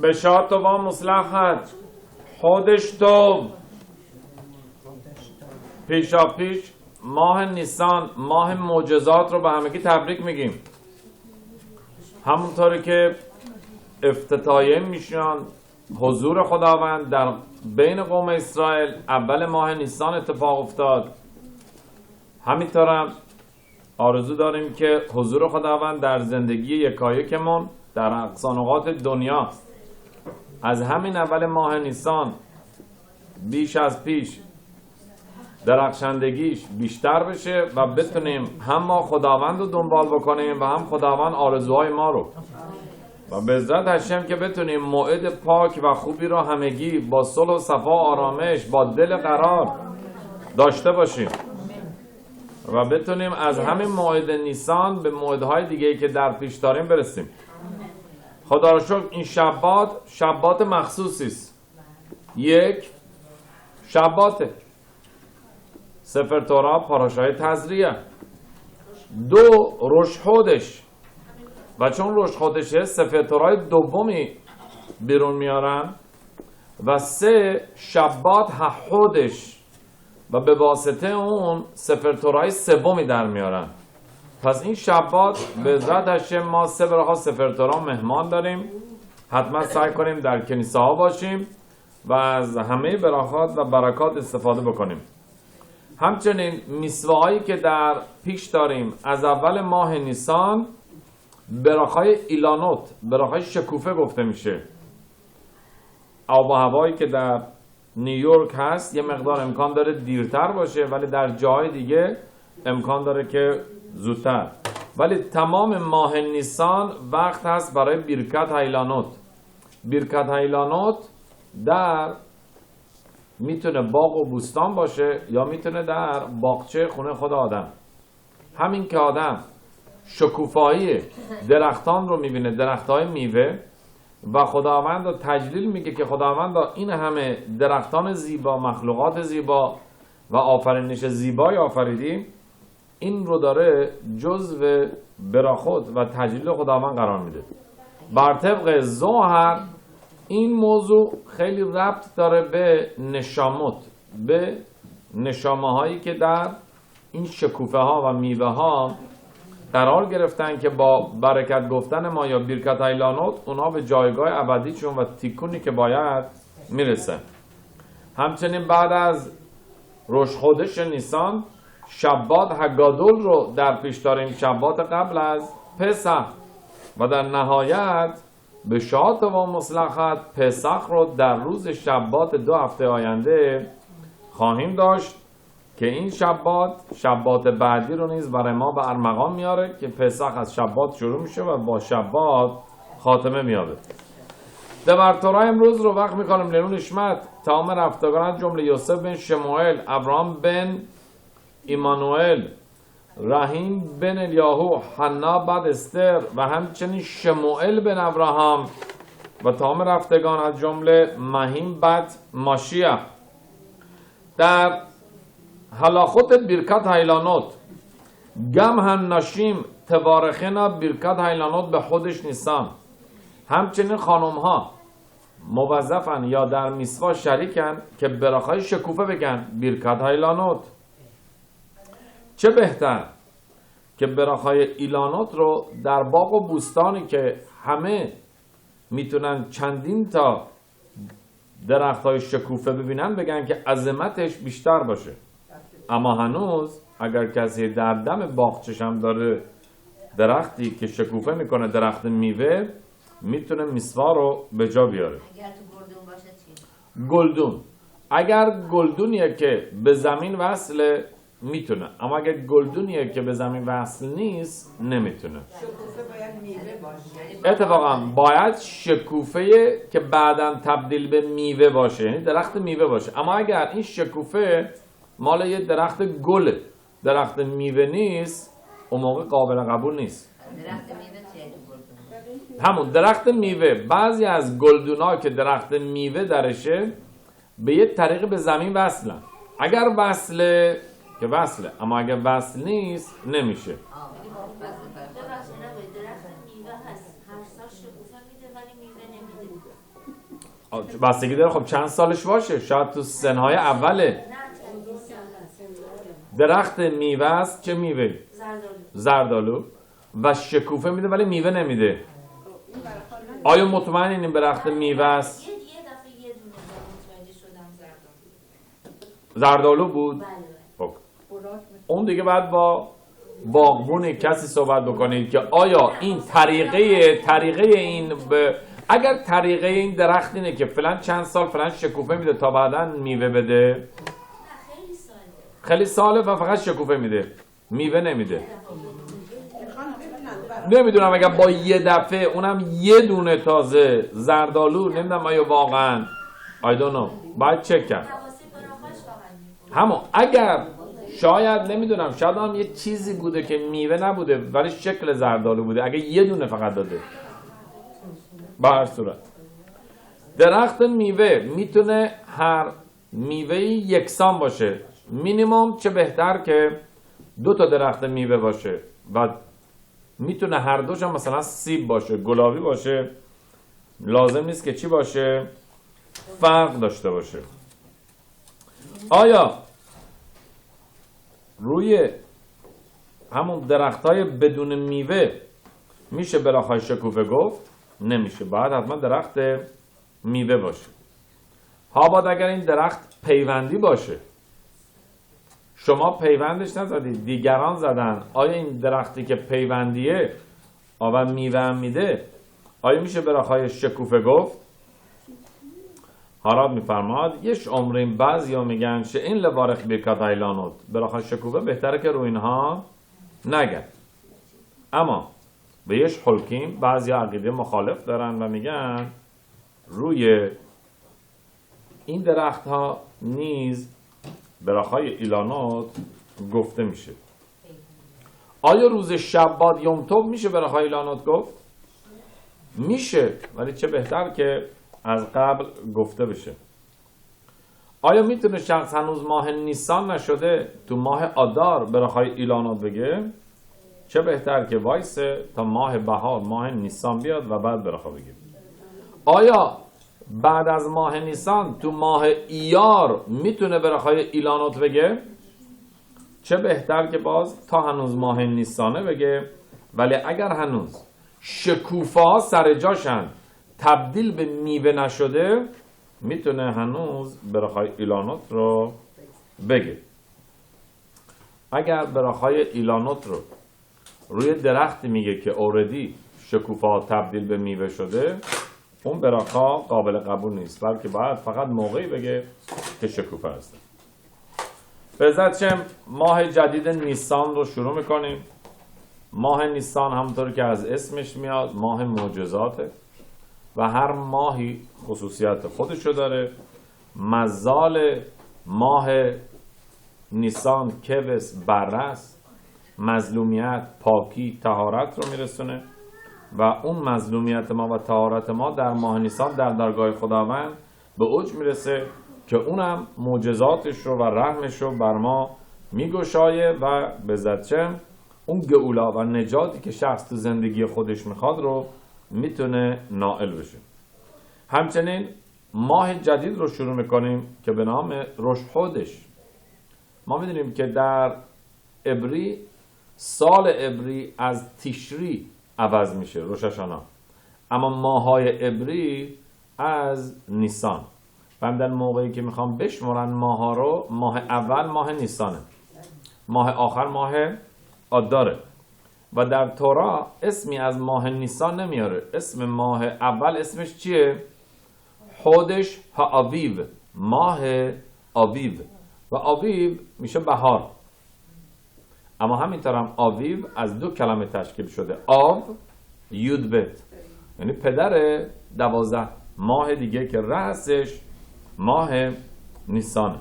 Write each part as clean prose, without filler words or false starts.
בשעה טובה מוצלחת, חודש טוב. پیشا پیش ماه نیسان، ماه معجزات رو به همگی تبریک میگیم. همونطوری که افتتاحیه میشن حضور خداوند در بین قوم اسرائیل اول ماه نیسان اتفاق افتاد، همینطورم آرزو داریم که حضور خداوند در زندگی یکایکمون در اقصانقات دنیا از همین اول ماه نیسان بیش از پیش درخشندگیش بیشتر بشه و بتونیم هم ما خداوند رو دنبال بکنیم و هم خداوند آرزوهای ما رو، و به عزت هشم که بتونیم موعد پاک و خوبی رو همگی با صلح و صفا و آرامش با دل قرار داشته باشیم و بتونیم از همین موعد نیسان به موعدهای دیگه‌ای که در پیش داریم برسیم. خدا رو شکر این شبات مخصوصی است. یک، شبات سفر تورا پاراشای تزریه. دو، روش خودش، و چون روش خودشه سفر تورای دومی بیرون میارن. و سه، شبات خودش، و به واسطه اون سفر تورای سومی در میارن. پس این شبات به عزت هشم ما سه برای سفر تورا مهمان داریم. حتما سعی کنیم در کنیسه ها باشیم و از همه براخات و برکات استفاده بکنیم. همچنین میسواهایی که در پیش داریم از اول ماه نیسان براخای ایلانوت، براخای شکوفه گفته میشه. آب و هوایی که در نیویورک هست یه مقدار امکان داره دیرتر باشه، ولی در جای دیگه امکان داره که زودتر، ولی تمام ماه نیسان وقت هست برای بیرکت هیلانوت. بیرکت هیلانوت در میتونه باغ و بوستان باشه یا میتونه در باغچه خونه خود آدم. همین که آدم شکوفایی درختان رو میبینه، درختای میوه، و خداوند رو تجلیل میگه که خداوند این همه درختان زیبا، مخلوقات زیبا و آفرینش زیبای آفریدی، این رو داره جزو براخود و تجلیل خداوند قرار میده. بر طبق ظاهر این موضوع خیلی ربط داره به نشامت، به نشامه هایی که در این شکوفه ها و میوه ها قرار گرفتن که با برکت گفتن ما یا بیرکت ایلانوت اونا به جایگاه ابدیشون و تیکونی که باید میرسن. همچنین بعد از روش خودش نیسان شبات هگادول رو در پیش داریم، شبات قبل از پسح، و در نهایت به شات و مصلحت پسح رو در روز شبات 2 هفته آینده خواهیم داشت که این شبات بعدی رو نیز برای ما به ارمغان میاره که پسح از شبات شروع میشه و با شبات خاتمه میابه. در تورا امروز رو وقت میکنم لنون نشمت تمام رفتگان جمله یوسف بن شموئل، ابراهام بن ایمانوئل، رحیم بن الیاهو، حنا بعد استر و همچنین شموئل بن ابراهام و تمام رفتگان از جمله مهیم بعد ماشیه. در هلاخوت بیرکت هیلانوت گم هم ناشیم تبارخنا بیرکت هیلانوت به خودش نیستن. همچنین خانم ها موظفن یا در میسوا شریکن که براخای شکوفه بگن بیرکت هیلانوت. چه بهتر که براخای ایلانوت رو در باغ و بوستانی که همه میتونن چندین تا درخت های شکوفه ببینن بگن که عظمتش بیشتر باشه. اما هنوز اگر کسی در دم باغچش هم داره درختی که شکوفه میکنه، درخت میوه، میتونه میسوا رو به جا بیاره. اگر تو گلدون باشه چی؟ گلدون، اگر گلدونیه که به زمین وصله میتونه، اما اگر گلدونیه که به زمین وصل نیست نمیتونه. شکوفه باید میوه باشه. اتفاقا باید شکوفه که بعداً تبدیل به میوه باشه، یعنی درخت میوه باشه. اما اگر این شکوفه مال یه درخت گل، درخت میوه نیست، اون موقع قابل قبول نیست. درخت میوه چیه تو گلدون؟ همون درخت میوه، بعضی از گلدونا که درخت میوه درشه به یه طریق به زمین وصلن. اگر وصله که وصله، اما اگر وصل نیست نمیشه. ببخشید درخت میوه هست بستگی داره خب چند سالش باشه، شاید تو سنهای اوله. درخت میوه است. چه میوه؟ زردالو. و شکوفه میده ولی میوه نمیده. آیا مطمئنین درخت میوه است؟ یه دفعه یه دونه متوجه شدم زردالو بود؟ بله. خب. اون دیگه بعد با باغبون کسی صحبت بکنید که آیا این طریقه این اگر طریقه این درخت اینه که فلان چند سال فلان شکوفه میده تا بعدا میوه بده، خیلی ساله و فقط شکوفه میده میوه نمیده. نمیدونم اگر با یه دفعه اونم یه دونه تازه زردالو، نمیدونم آیا واقعا I don't know، باید چک کرد. همون اگر شاید نمیدونم شاید هم یه چیزی بوده که میوه نبوده ولی شکل زردالو بوده، اگه یه دونه فقط داده. با هر صورت درخت میوه میتونه هر میوه یکسان باشه، مینیمم چه بهتر که 2 تا درخت میوه باشه و میتونه هر دوش هم مثلا سیب باشه، گلابی باشه، لازم نیست که چی باشه، فرق داشته باشه. آیا روی همون درختای بدون میوه میشه براخای شکوفه گفت؟ نمیشه، باید حتما درخت میوه باشه. باید اگر این درخت پیوندی باشه، شما پیوندش نزدید دیگران زدن، آیا این درختی که پیوندیه و میوه هم میده آیا میشه براخای شکوفه گفت؟ هاراب میفرماد یش عمرین بعضی ها میگن شه این لبارخ بیرکات ایلانوت، براخای شکوفه بهتره که روی اینها نگن. اما به یش حلکیم بعضی ها عقیده مخالف دارن و میگن روی این درخت ها نیز براخای ایلانوت گفته میشه. آیا روز شبات یوم توب میشه براخای ایلانوت گفت؟ میشه، ولی چه بهتر که از قبل گفته بشه. آیا میتونه شخص هنوز ماه نیسان نشده تو ماه آدار براخای ایلانوت بگه؟ چه بهتر که وایسه تا ماه بهار ماه نیسان بیاد و بعد براخا بگه. آیا بعد از ماه نیسان تو ماه ایار میتونه براخای ایلانوت بگه؟ چه بهتر که باز تا هنوز ماه نیسانه بگه، ولی اگر هنوز شکوفه ها سر جاشن تبدیل به میوه نشده میتونه هنوز براخای ایلانوت رو بگه. اگر براخای ایلانوت رو روی درختی میگه که اوردی شکوفه ها تبدیل به میوه شده، اون براخا قابل قبول نیست، بلکه باید فقط موقعی بگه که شکوفه هست. به عزت ماه جدید نیسان رو شروع میکنیم. ماه نیسان همونطور که از اسمش میاد ماه معجزاته و هر ماهی خصوصیت خودشو داره. مزال ماه نیسان کوس بررس، مظلومیت، پاکی، طهارت رو میرسونه و اون مظلومیت ما و طهارت ما در ماه نیسان در درگاه خداوند به اوج میرسه که اونم معجزاتش رو و رحمش رو بر ما میگشایه و به زدچم اون گئولا و نجاتی که شخص تو زندگی خودش میخواد رو میتونه نائل بشه. همچنین ماه جدید رو شروع میکنیم که به نام روش خودش. ما میدونیم که در عبری سال عبری از تیشری عوض میشه، روش هاشانا، اما ماهای عبری از نیسان. در موقعی که میخوام بشمرن ماها رو، ماه اول ماه نیسانه، ماه آخر ماه آداره و در تورا اسمی از ماه نیسان نمیاره. اسم ماه اول اسمش چیه؟ خودش آویو، ماه آویو و آویو میشه بهار. اما همینطور هم آویو از 2 کلمه تشکیل شده، آو یود بت، یعنی پدر 12 ماه دیگه که رأسش ماه نیسانه.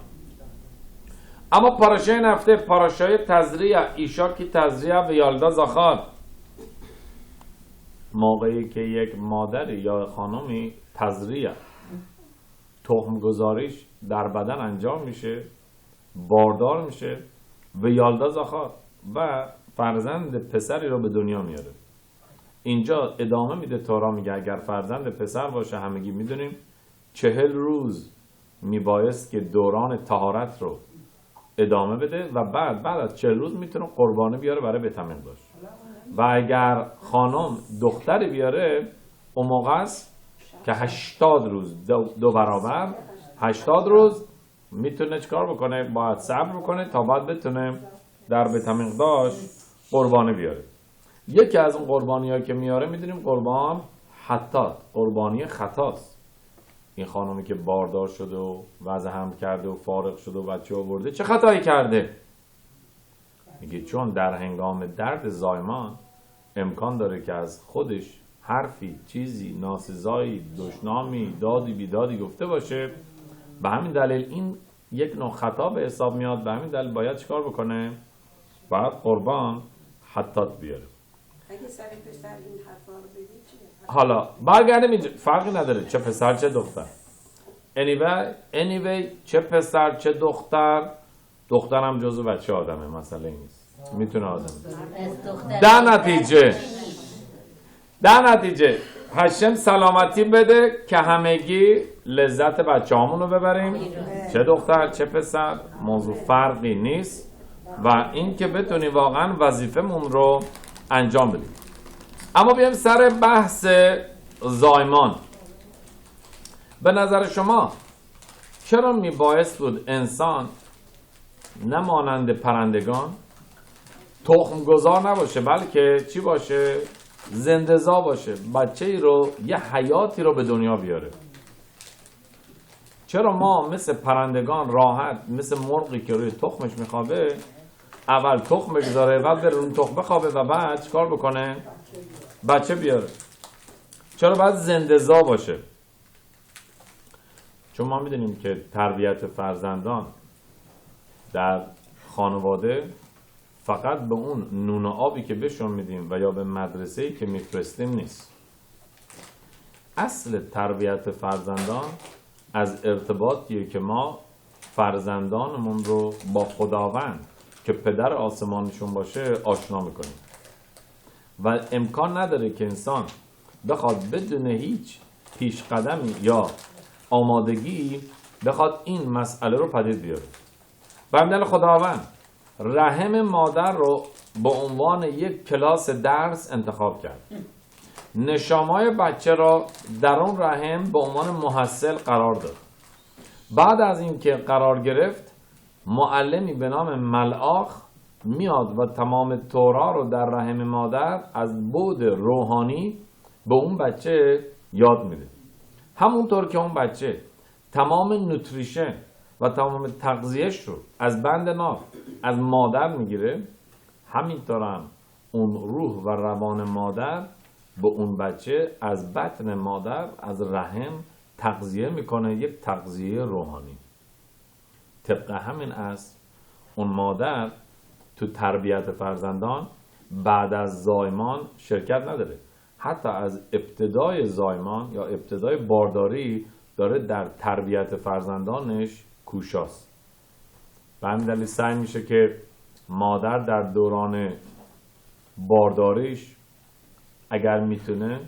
اما پاراشای نفته، پاراشای تزریع، ایشاکی تزریع و یالدا زاخار، موقعی که یک مادری یا خانمی تزریع تخم گذاریش در بدن انجام میشه، باردار میشه و یالدا زاخار و فرزند پسری رو به دنیا میاره. اینجا ادامه میده تورا میگه اگر فرزند پسر باشه همگی میدونیم 40 روز میبایست که دوران طهارت رو ادامه بده و بعد از 40 روز میتونه قربانی بیاره برای بیت المقدس. و اگر خانم دختری بیاره اون موقع است که 80 روز دو برابر 80 روز میتونه چیکار بکنه؟ باید صبر بکنه تا بعد بتونه در بیت المقدس قربانی بیاره. یکی از اون قربانی‌هایی که میاره میدونیم قربان حتات، قربانی خطاست. این خانمی که باردار شده و وضع حمل کرده و فارغ شده و بچه آورده چه خطایی کرده؟ میگه چون در هنگام درد زایمان امکان داره که از خودش حرفی، چیزی، ناسزایی، دشنامی، دادی بیدادی گفته باشه، به همین دلیل این یک نوع خطا به حساب میاد. به همین دلیل باید چیکار بکنه؟ باید قربان حتات بیاره. اگه سر پسر این حرفا رو بگی چیه؟ حالا برگردیم اینجا، فرقی نداره چه پسر چه دختر. anyway چه پسر چه دختر، دخترم جزو بچه آدمه، مسئله نیست، میتونه آدم. در نتیجه هشم سلامتی بده که همگی لذت بچه همونو ببریم، چه دختر چه پسر، موضوع فرقی نیست و این که بتونی واقعا وظیفمون رو انجام بدیم. اما بیایم سر بحث زایمان. به نظر شما چرا میبایست بود انسان نمانند پرندگان تخم گذار نباشه، بلکه چی باشه؟ زنده‌زا باشه، بچه ای رو، یه حیاتی رو به دنیا بیاره. چرا ما مثل پرندگان راحت، مثل مرغی که روی تخمش میخوابه اول تخم بگذاره، بعد بره روی تخم بخوابه و بعد چیکار بکنه؟ بچه بیاره. چرا باید زنده‌زا باشه؟ چون ما میدونیم که تربیت فرزندان در خانواده فقط به اون نون و آبی که بهشون میدیم و یا به مدرسه‌ای که میفرستیم نیست. اصل تربیت فرزندان از ارتباطیه که ما فرزندانمون رو با خداوند که پدر آسمانشون باشه آشنا میکنیم و امکان نداره که انسان بخواد بدون هیچ پیش قدمی یا آمادگی بخواد این مسئله رو پدید بیاره. بندل خداوند رحم مادر رو به عنوان یک کلاس درس انتخاب کرد. نشامای بچه را در اون رحم به عنوان محصل قرار داد. بعد از اینکه قرار گرفت معلمی به نام ملاخ میاد و تمام تورا رو در رحم مادر از بعد روحانی به اون بچه یاد میده. همونطور که اون بچه تمام نوتریشن و تمام تغذیهش رو از بند ناف از مادر میگیره، همینطور هم اون روح و روان مادر به اون بچه از بطن مادر از رحم تغذیه میکنه، یک تغذیه روحانی. طبق همین است اون مادر تو تربیت فرزندان بعد از زایمان شرکت نداره، حتی از ابتدای زایمان یا ابتدای بارداری داره در تربیت فرزندانش کوشاست. به همین دلیل سعی میشه که مادر در دوران بارداریش اگر میتونه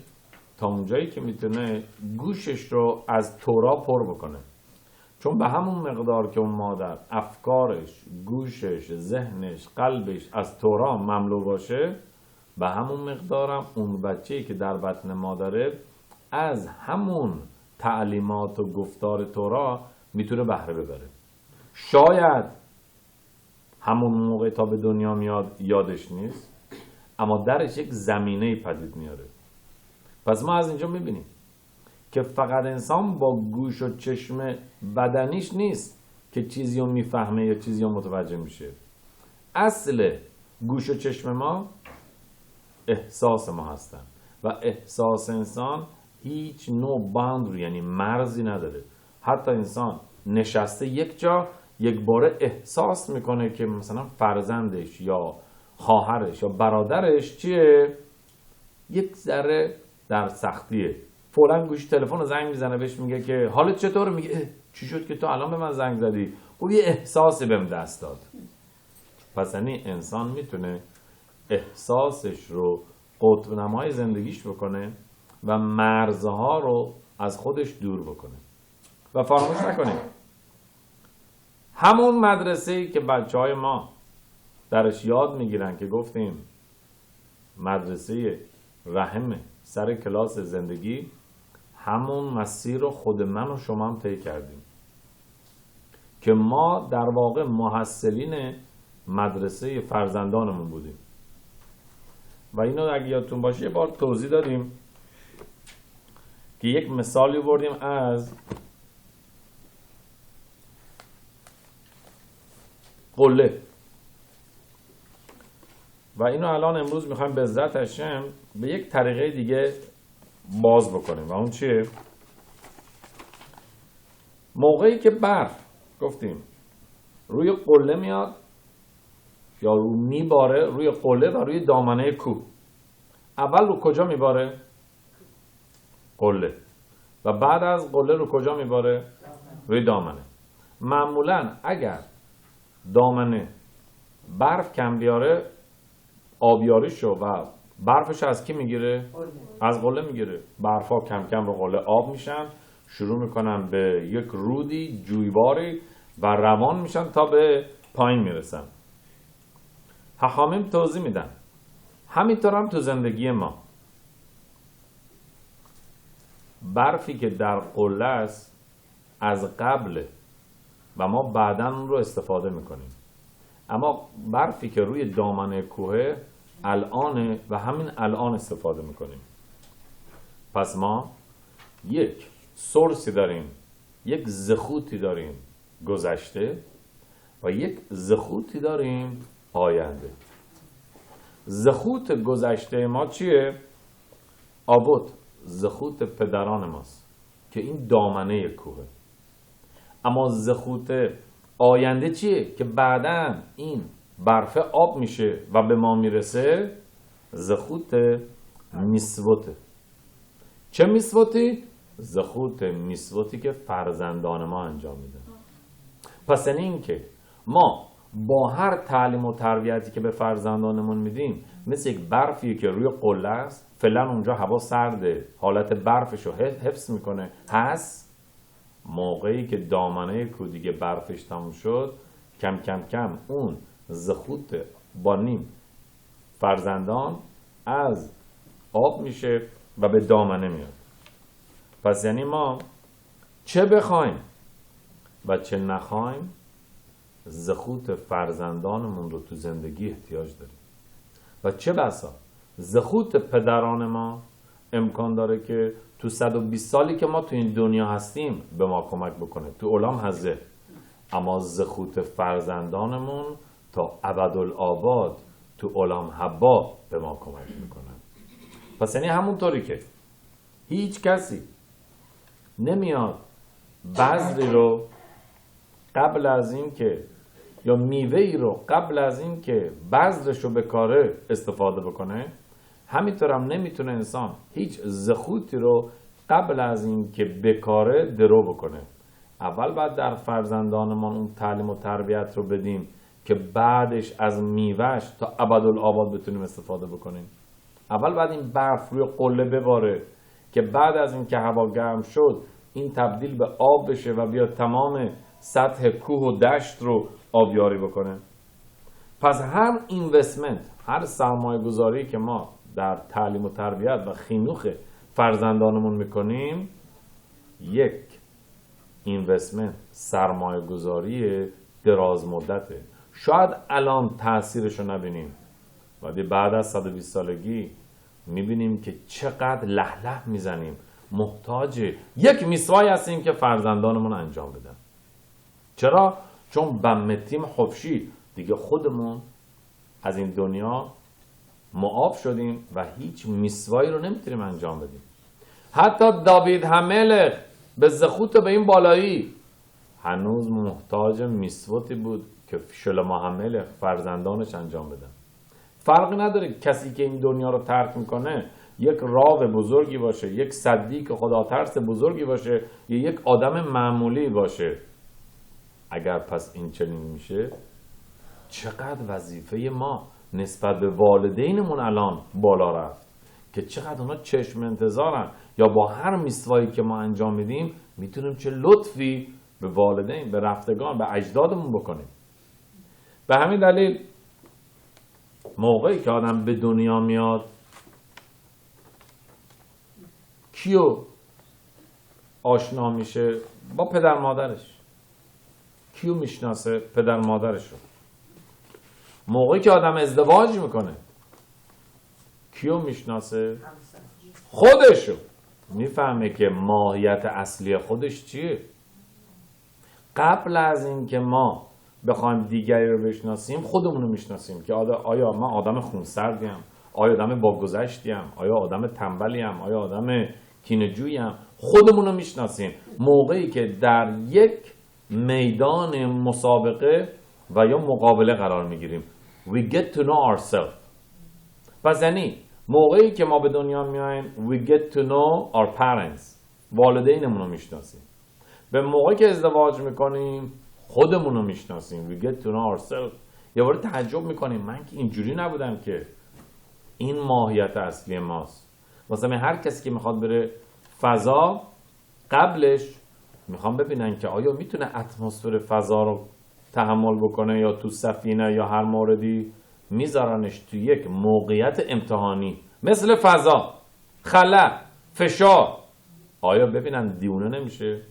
تا اونجایی که میتونه گوشش رو از تورا پر بکنه، چون به همون مقدار که اون مادر افکارش، گوشش، ذهنش، قلبش از تورا مملو باشه، به همون مقدارم اون بچه‌ای که در بطن مادره از همون تعلیمات و گفتار تورا میتونه بهره ببره. شاید همون موقع تا به دنیا میاد یادش نیست، اما درش یک زمینه پدید میاره. پس ما از اینجا میبینیم که فقط انسان با گوش و چشم بدنیش نیست که چیزی رو میفهمه یا چیزی رو متوجه میشه. اصل گوش و چشم ما احساس ما هستن و احساس انسان هیچ نوع باندری یعنی مرزی نداره. حتی انسان نشسته یک جا یک باره احساس میکنه که مثلا فرزندش یا خواهرش یا برادرش چیه؟ یک ذره در سختیه. فوراً گوش تلفن رو زنگ میزنه بهش میگه که حالت چطوره؟ میگه چی شد که تو الان به من زنگ زدی؟ خب یه احساسی بهم دست داد. پس یعنی انسان میتونه احساسش رو قطب نمای زندگیش بکنه و مرزها رو از خودش دور بکنه. و فراموش نکنیم همون مدرسه‌ای که بچهای ما درش یاد میگیرن که گفتیم مدرسه رحم سر کلاس زندگی، همون مسیر رو خود من و شما هم طی کردیم که ما در واقع محصلین مدرسه فرزندانمون بودیم و اینو اگه یادتون باشه یه بار توضیح دادیم که یک مثالی بردیم از قله و اینو الان امروز میخوایم به عزت هشم به یک طریقه دیگه باز بکنیم و اون چیه؟ موقعی که برف گفتیم روی قله میاد یا رو میباره روی قله و روی دامنه کوه، اول رو کجا میباره؟ قله. و بعد از قله رو کجا میباره؟ روی دامنه. معمولا اگر دامنه برف کم بیاره آبیاری شو و برفش از کی میگیره؟ از قله میگیره. برفا کم کم رو قله آب میشن، شروع میکنن به یک رودی جویباری و روان میشن تا به پایین میرسن. حکامیم توضیح میدن همینطور هم تو زندگی ما برفی که در قله است از قبل و ما بعداً اون رو استفاده میکنیم، اما برفی که روی دامنه کوه الانه و همین الان استفاده میکنیم. پس ما یک سورسی داریم، یک زخوتی داریم گذشته و یک زخوتی داریم آینده. زخوت گذشته ما چیه؟ آبود زخوت پدران ماست که این دامنه کوه. اما زخوت آینده چیه؟ که بعداً این برفه آب میشه و به ما میرسه. زخوت میسوته. چه میسوتی؟ زخوت میسوتی که فرزندان ما انجام میدن. پس این که ما با هر تعلیم و تربیتی که به فرزندانمون میدیم مثل یک برفی که روی قله است، فعلا اونجا هوا سرده، حالت برفشو حفظ میکنه، هست موقعی که دامنه کو دیگه برفش تموم شد کم کم کم اون زخوت با نیم فرزندان از آب میشه و به دامنه میاد. پس یعنی ما چه بخوایم و چه نخوایم زخوت فرزندانمون رو تو زندگی احتیاج داریم و چه بسا زخوت پدران ما امکان داره که تو 120 سالی که ما تو این دنیا هستیم به ما کمک بکنه تو عالم هزه، اما زخوت فرزندانمون تا ابدالآباد تو عالم حبا به ما کمک میکنه. پس یعنی همونطوری که هیچ کسی نمیاد بذری رو قبل از این که یا میوه‌ای رو قبل از این که بذرش رو بکاره استفاده بکنه، همینطور هم نمیتونه انسان هیچ زخوتی رو قبل از این که بکاره درو بکنه. اول باید در فرزندانمان اون تعلیم و تربیت رو بدیم که بعدش از میوهش تا ابدالآباد بتونیم استفاده بکنیم. اول باید این برف روی قله بباره که بعد از این که هوا گرم شد این تبدیل به آب بشه و بیاد تمام سطح کوه و دشت رو آبیاری بکنه. پس هر اینوستمنت، هر سرمایه گذاری که ما در تعلیم و تربیت و خینوخ فرزندانمون میکنیم یک اینوستمنت، سرمایه گذاری دراز مدته. شاید الان تأثیرش رو نبینیم ولی بعد از 120 سالگی میبینیم که چقدر لهله میزنیم، محتاج یک میسوای هستیم که فرزندانمون انجام بدن. چرا؟ چون بمتیم خفشی دیگه خودمون از این دنیا معاف شدیم و هیچ میسوایی رو نمیتونیم انجام بدیم. حتی داوید هملخ به زخوت به این بالایی هنوز محتاج میسوتی بود که شلومو هملخ فرزندانش انجام بدن. فرقی نداره کسی که این دنیا رو ترک میکنه یک راو بزرگی باشه، یک صدیق خدا ترس بزرگی باشه یا یک آدم معمولی باشه. اگر پس این چنین میشه چقدر وظیفه ما نسبت به والدینمون الان بالا رفت که چقدر اونا چشم انتظارن، یا با هر میسوایی که ما انجام میدیم میتونیم چه لطفی به والدین، به رفتگان، به اجدادمون بکنیم. به همین دلیل موقعی که آدم به دنیا میاد کیو آشنا میشه؟ با پدر مادرش. کیو میشناسه؟ پدر مادرش رو. موقعی که آدم ازدواج میکنه کیو میشناسه؟ خودشو. میفهمه که ماهیت اصلی خودش چیه. قبل از اینکه ما بخوایم دیگری رو بشناسیم خودمون رو میشناسیم که آیا من آدم خونسردیم؟ آیا آدم باگذشتیم؟ آیا آدم تنبلیم؟ آیا آدم کینه‌جوییم؟ خودمون رو میشناسیم. موقعی که در یک میدان مسابقه و یا مقابله قرار میگیریم we get to know ourselves. پس یعنی موقعی که ما به دنیا میایم we get to know our parents. والدینمون رو میشناسیم. به موقعی که ازدواج میکنیم خودمون رو میشناسیم we get to know ourselves. یه بار تعجب میکنیم من که اینجوری نبودم که. این ماهیت اصلی ماست. مثلا هر کسی که میخواد بره فضا قبلش میخوام ببینن که آیا میتونه اتمسفر فضا رو تحمل بکنه، یا تو سفینه یا هر موردی میذارنش تو یک موقعیت امتحانی مثل فضا، خلا، فشار، آیا ببینن دیونه نمیشه،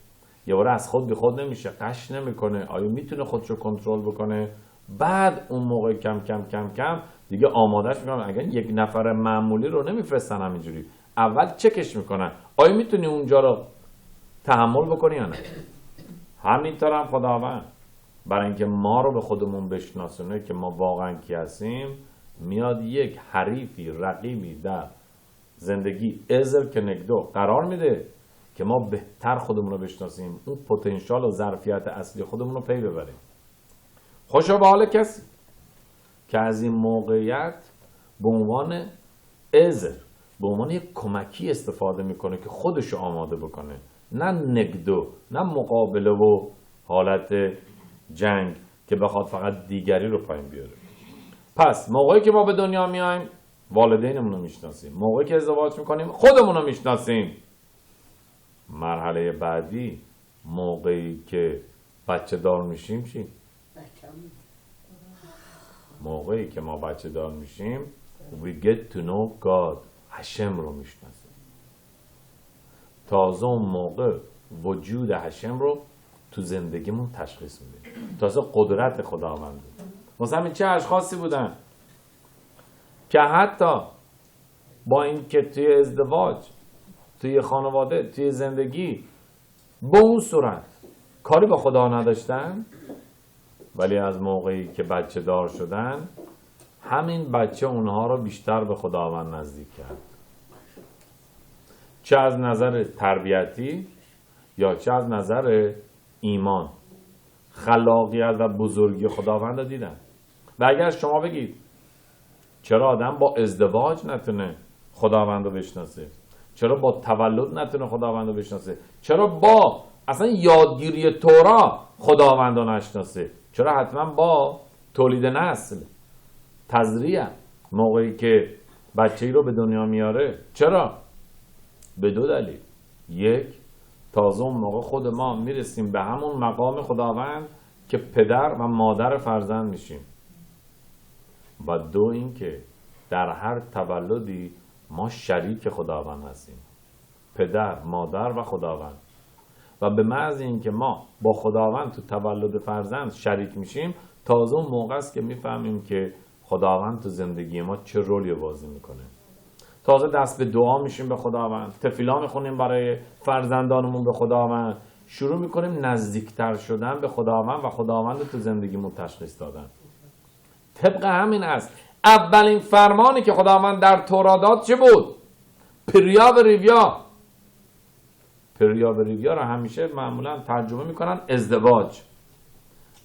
یه بار از خود به خود نمیشه، قش نمیکنه، آیا میتونه خودشو کنترل بکنه. بعد اون موقع کم کم کم کم دیگه آمادهش میکنن. اگر یک نفر معمولی رو نمیفرستن همینجوری، اول چکش میکنن آیا میتونی اونجا رو تحمل بکنی یا نه. همینطور هم خداوند برای اینکه ما رو به خودمون بشناسونه که ما واقعا کی هستیم، میاد یک حریفی، رقیبی در زندگی ازل که نگدو قرار میده که ما بهتر خودمون رو بشناسیم، اون پتانسیل و ظرفیت اصلی خودمون رو پی ببریم. خوشا به حال کسی که از این موقعیت به عنوان ازل، به عنوان یک کمکی استفاده میکنه که خودش رو آماده بکنه، نه نگدو، نه مقابله و حالت جنگ که بخواد فقط دیگری رو پایین بیاره. پس موقعی که ما به دنیا میایم والدینمون رو میشناسیم، موقعی که ازدواج میکنیم خودمون رو میشناسیم. مرحله بعدی موقعی که بچه دار میشیم چی؟ موقعی که ما بچه دار میشیم we get to know God، هشم رو میشناسیم. تازه اون موقع وجود هشم رو تو زندگیمون تشخیص میدیم. تازه قدرت خداونده. مثلا چه اشخاصی بودن که حتی با اینکه توی ازدواج، توی خانواده، توی زندگی به اون صورت کاری با خدا نداشتن، ولی از موقعی که بچه دار شدن همین بچه اونها رو بیشتر به خداوند نزدیک کرد، چه از نظر تربیتی یا چه از نظر ایمان. خلاقیت و بزرگی خداوند رو دیدن. و اگر شما بگید چرا آدم با ازدواج نتونه خداوند رو بشناسه، چرا با تولد نتونه خداوند رو بشناسه، چرا با اصلا یادگیری تورا خداوند رو نشناسه، چرا حتما با تولید نسل، تزریع، موقعی که بچه‌ای رو به دنیا میاره، چرا؟ به دو دلیل. یک، تازه اون موقع خود ما میرسیم به همون مقام خداوند که پدر و مادر فرزند میشیم. و دو، این که در هر تولدی ما شریک خداوند هستیم، پدر، مادر و خداوند. و به محض اینکه ما با خداوند تو تولد فرزند شریک میشیم، تازه اون موقع است که میفهمیم که خداوند تو زندگی ما چه رولی بازی میکنه. تازه دست به دعا میشیم به خداوند، تفیلا میخونیم برای فرزندانمون به خداوند، شروع میکنیم نزدیکتر شدن به خداوند و خداوند تو زندگیمون تشخیص دادن. طبق همین است اولین فرمانی که خداوند در تورات داد چه بود؟ پریا و ریویا. پریا و ریویا رو همیشه معمولا ترجمه میکنن ازدواج،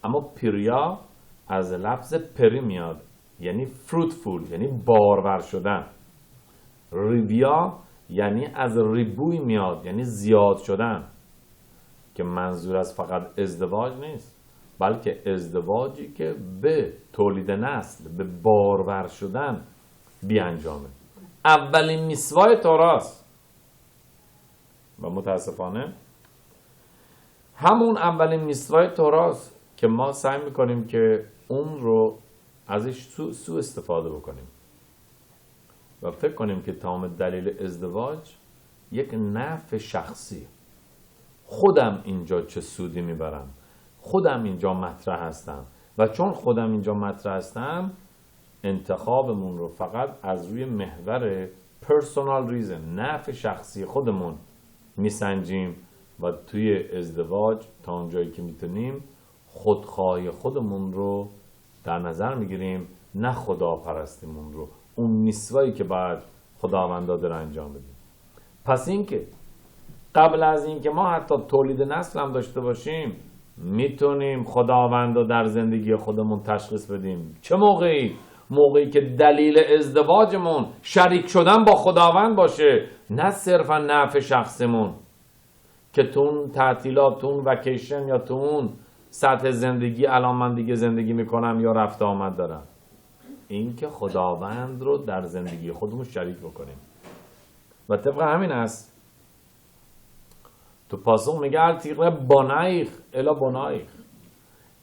اما پریا از لفظ پری میاد، یعنی fruitful، یعنی بارور شدن. ریویا یعنی از ریبوی میاد، یعنی زیاد شدن، که منظور از فقط ازدواج نیست، بلکه ازدواجی که به تولید نسل، به بارور شدن بیانجامه. اولین میسوای توراست و متاسفانه همون اولین میسوای توراست که ما سعی میکنیم که اون رو ازش سوء استفاده بکنیم و فکر کنیم که تمام دلیل ازدواج یک نفع شخصی، خودم اینجا چه سودی میبرم، خودم اینجا مطرح هستم و چون خودم اینجا مطرح هستم انتخابمون رو فقط از روی محور personal reason، نفع شخصی خودمون میسنجیم و توی ازدواج تا اونجایی که میتونیم خودخواهی خودمون رو در نظر میگیریم، نه خدا پرستیمون رو، اون میسوایی که باید خداوند داده رو انجام بدیم. پس اینکه قبل از اینکه ما حتی تولید نسل هم داشته باشیم میتونیم خداوند رو در زندگی خودمون تشخیص بدیم. چه موقعی؟ موقعی که دلیل ازدواجمون شریک شدن با خداوند باشه، نه صرفا نفع شخصمون که تو اون تعطیلات، تو اون وکیشن یا تو اون سطح زندگی الان من دیگه زندگی میکنم یا رفت آمد دارم. این که خداوند رو در زندگی خودمون شریک بکنیم. و طبق همین است تو پاسخ میگه التیغه بانایخ الا بانایخ،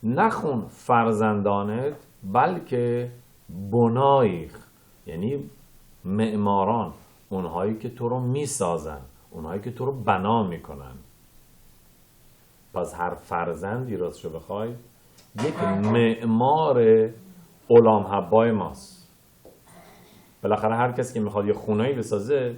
نخون فرزندانت بلکه بنایخ، یعنی معماران، اونهایی که تو رو میسازن، اونهایی که تو رو بنا میکنن. پس هر فرزندی راستشو بخوای یک معمار غلام حبای ماست. بالاخره هر کسی که میخواد یه خونه‌ای بسازه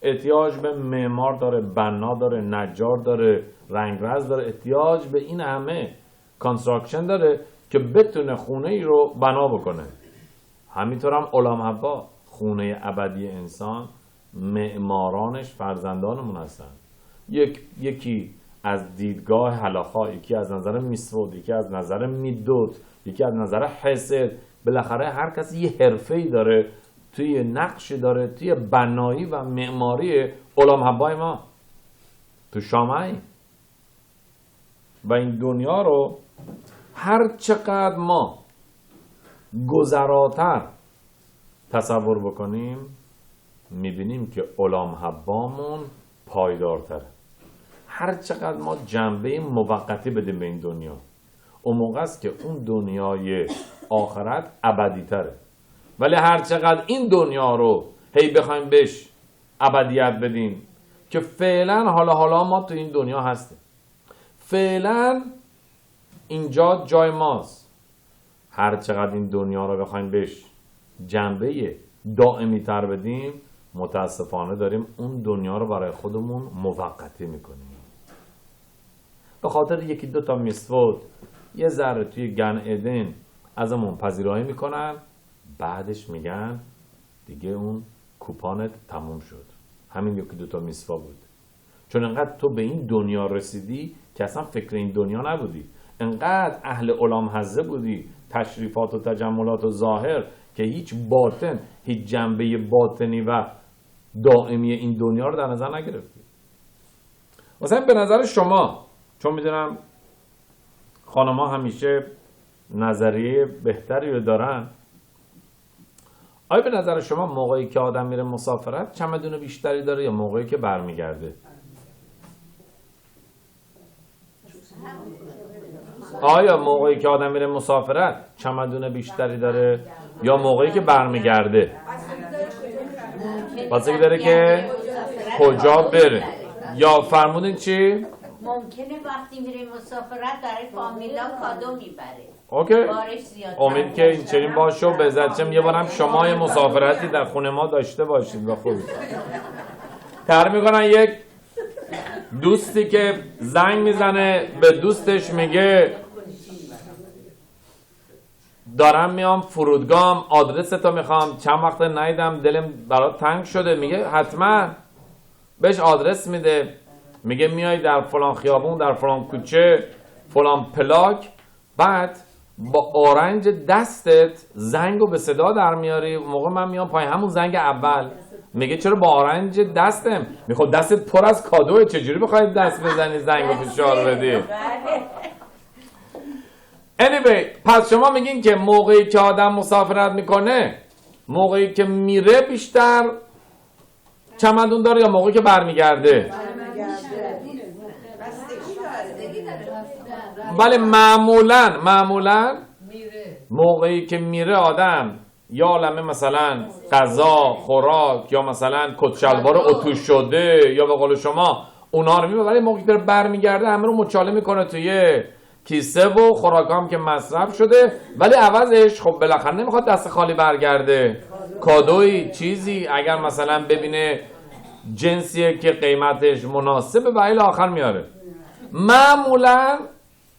احتیاج به معمار داره، بنا داره، نجار داره، رنگرز داره، احتیاج به این همه کانستراکشن داره که بتونه خونه‌ای رو بنا بکنه. همینطور هم غلام حبا، خونه ابدی انسان، معمارانش فرزندانمون هستن. یکی از دیدگاه هلاخا، یکی از نظر میسود، یکی از نظر میدوت، یکی از نظر حسد. بالاخره هر کسی یه حرفه‌ای داره، توی نقشی داره، توی بنایی و معماری غلام حبای ما تو شامعی. و این دنیا رو هر چقدر ما گذراتر تصور بکنیم میبینیم که غلام حبامون پایدارتره. هر چقدر ما جنبه موقتی بدیم به این دنیا، اون موقع است که اون دنیای آخرت ابدی تره. ولی هر چقدر این دنیا رو هی بخوایم بهش ابدیت بدیم که فعلا حالا ما تو این دنیا هستیم، فعلا اینجا جای ماست، هر چقدر این دنیا رو بخوایم بهش جنبه دائمی تر بدیم متاسفانه داریم اون دنیا رو برای خودمون موقتی میکنیم. به خاطر یکی دو تا میسود یه ذره توی گن ادن ازمون پذیرایی میکنن، بعدش میگن دیگه اون کوپانت تموم شد. همین یکی دو تا میسوا بود. چون انقدر تو به این دنیا رسیدی که اصلا فکر این دنیا نبودی، انقدر اهل غلام حظه بودی، تشریفات و تجملات و ظاهر، که هیچ باطن، هیچ جنبه باطنی و دائمی این دنیا رو در نظر نگرفتی. مثلا به نظر شما، چون میدونم خانم‌ها همیشه نظریه بهتری رو دارن، آیا به نظر شما موقعی که آدم میره مسافرت چمدون بیشتری داره یا موقعی که برمیگرده؟ آیا موقعی که آدم میره مسافرت چمدون بیشتری داره یا موقعی که برمیگرده؟ بستگی داره که کجا بره. یا فرمودین چی؟ ممکنه وقتی میره مسافرت برای فامیلا کادو میبره. اوکی. بارش زیاد. امید که این چنین باشه و بذاتشم یه بارم شما یه مسافرتی در خونه ما داشته باشید و خوبی. تعریف میکنن یک دوستی که زنگ میزنه به دوستش میگه دارم میام فرودگاهم، آدرستو میخوام، چند وقت ندیدم دلم برات تنگ شده. میگه حتما. بهش آدرس میده، میگه میای در فلان خیابون، در فلان کوچه، فلان پلاک. بعد با آرنج دستت زنگو به صدا در میاری. موقع من میام پای همون زنگ اول. میگه چرا با آرنج دستم؟ میخواد دستت پر از کادوه، چجوری بخواید دست بزنی زنگو فشار بدی؟ anyway، پس شما میگین که موقعی که آدم مسافرت میکنه، موقعی که میره بیشتر چمدون داره یا موقعی که برمیگرده؟ بستگی داره. ولی معمولا موقعی که میره آدم یا عالمه مثلا غذا، خوراک یا مثلا کت شلوار اتو شده یا به قول شما اونا رو میبره، ولی موقعی که برمیگرده همه رو مچاله میکنه توی کیسه و خوراکام که مصرف شده، ولی عوضش خب بالاخره نمیخواد دست خالی برگرده، کادویی چیزی اگر مثلا ببینه جنسیه که قیمتش مناسبه و الی آخر میاره. معمولا